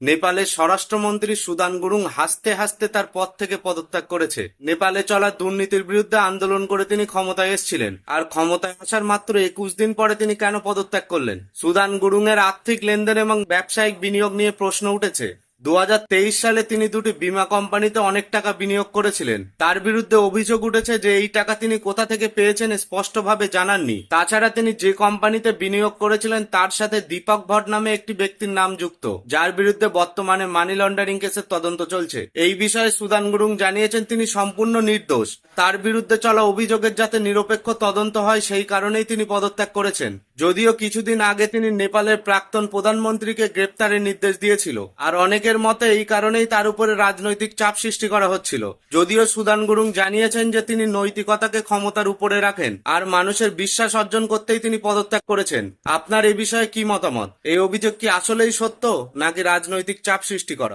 নেপালের স্বরাষ্ট্রমন্ত্রী সুদান গুরুং হাসতে হাসতে তার পদ থেকে পদত্যাগ করেছে। নেপালে চলা দুর্নীতির বিরুদ্ধে আন্দোলন করে তিনি ক্ষমতায় এসেছিলেন, আর ক্ষমতায় আসার মাত্র 21 দিন পরে তিনি কেন পদত্যাগ করলেন? সুদান গুরুং এর আর্থিক লেনদেন এবং ব্যবসায়িক বিনিয়োগ নিয়ে প্রশ্ন উঠেছে। 2023 সালে তিনি দুটি বীমা কোম্পানিতে অনেক টাকা বিনিয়োগ করেছিলেন। তার বিরুদ্ধে অভিযোগ উঠেছে যে এই টাকা তিনি কোথা থেকে পেয়েছেন স্পষ্টভাবে জানাননি। তাছাড়া তিনি যে কোম্পানিতে বিনিয়োগ করেছিলেন তার সাথে দীপক ভট্ট নামে একটি ব্যক্তির নাম যুক্ত, যার বিরুদ্ধে বর্তমানে মানি লন্ডারিং কেসের তদন্ত চলছে। এই বিষয়ে সুদান গুরুং জানিয়েছেন তিনি সম্পূর্ণ নির্দোষ। তার বিরুদ্ধে চলা অভিযোগের যাতে নিরপেক্ষ তদন্ত হয় সেই কারণেই তিনি পদত্যাগ করেছেন। যদিও কিছুদিন আগে তিনি নেপালের প্রাক্তন প্রধানমন্ত্রীকে গ্রেপ্তারের নির্দেশ দিয়েছিল, আর অনেকের মতে এই কারণেই তার উপরে রাজনৈতিক চাপ সৃষ্টি করা হচ্ছিল। যদিও সুদান গুরুং জানিয়েছেন যে তিনি নৈতিকতাকে ক্ষমতার উপরে রাখেন, আর মানুষের বিশ্বাস অর্জন করতেই তিনি পদত্যাগ করেছেন। আপনার এই বিষয়ে কি মতামত? এই অভিযোগ কি আসলেই সত্য, নাকি রাজনৈতিক চাপ সৃষ্টি করা?